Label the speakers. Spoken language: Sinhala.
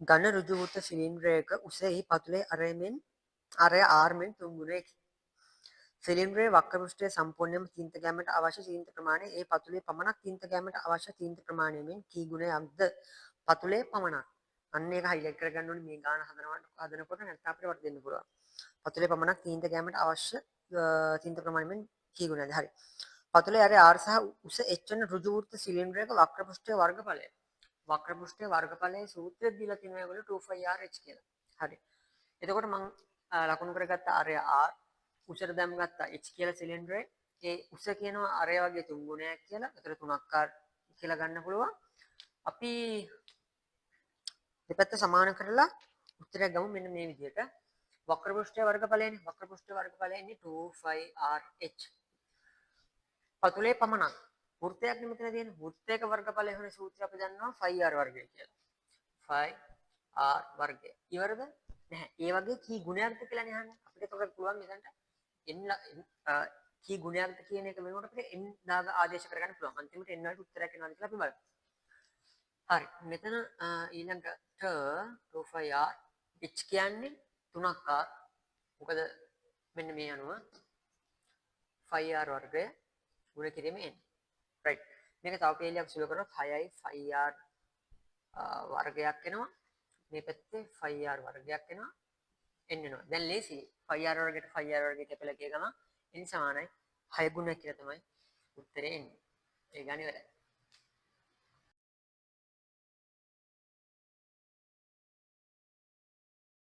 Speaker 1: ඝන ඍජු වෘත්ත සිලින්ඩරයක උසෙහි පතුලේ අරයෙන් ආරෙන් 3 ගුණයකි. සිලින්ඩරයේ වක්‍ර පෘෂ්ඨය සම්පූර්ණයෙන්ම තීන්ත ගැනීමට අවශ්‍ය තීන්ත ප්‍රමාණය ඒ පතුලේ පමණක් තීන්ත ගැනීමට අවශ්‍ය තීන්ත ප්‍රමාණය මෙන් කී ගුණයක්ද? පතුලේ පමණක්. අන්න ඒක හයිලයිට් කරගන්න ඕනේ මේ ගාන හදනකොට නැත්නම් අපිට වට දෙන්න පුළුවන්. පතුලේ පමණක් තීන්ත ගැනීමට අවශ්‍ය තීන්ත ප්‍රමාණය මෙන් කී ගුණයක්ද? හරි. පතුලේ අරේ R සහ උස H වන ඍජු වෘත්ත සිලින්ඩරයක වක්‍ර පෘෂ්ඨයේ වර්ගඵලය. වක්‍ර පෘෂ්ඨයේ වර්ගඵලයේ සූත්‍රය දීලා තියෙනවා ඒගොල්ලෝ 2πrh කියලා. හරි. එතකොට මම ලකුණු කරගත්ත අරය R උසට දැම්ගත්ත H කියලා සිලින්ඩරේ ඒ උස කියනවා අරය වගේ 3 ගුණයක් කියලා. ඒතර 3ක් කියලා ගන්න පුළුවන්. අපි දෙපැත්ත සමාන කරලා උත්තරයක් ගමු මෙන්න මේ විදිහට. වක්‍ර පෘෂ්ඨයේ වර්ගඵලයනේ. වක්‍ර පෘෂ්ඨයේ වර්ගඵලය ඉන්නේ 2πrh. පතුලේ පමණක්. වෘත්තයක් නෙමෙතන තියෙන. වෘත්තයක වර්ගඵලය වෙන සූත්‍රය අපි දන්නවා 5r වර්ගය කියලා. 5r වර්ගය. ඉවරද? නැහැ. ඒ වගේ කී ගුණයක්ද කියලා නේ අහන්නේ. අපිට ඒකට පුළුවන් මෙතනට කී ගුණයක්ද කියන එක වෙනකොට අපිට n දාග ආදේශ කරගන්න පුළුවන්. අන්තිමට n වලට උත්තරයක් එනවාද කියලා අපි බලමු. හරි. මෙතන ඊළඟට 2πr h කියන්නේ 3r. මොකද මෙන්න මේ අනුව 5r වර්ගය ගුණ කිරීම n. right. මේක තව පේලියක් සුළු කරොත් 6යි 5r වර්ගයක් එනවා. මේ පැත්තේ 5r වර්ගයක් එනවා. n වෙනවා. දැන් ලේසි 5r වර්ගයට 5r වර්ගයට කැපලා කිය ගම n සමානයි 6 ගුණයක් කියලා තමයි උත්තරේ එන්නේ. ඒ ගානේ වැඩයි.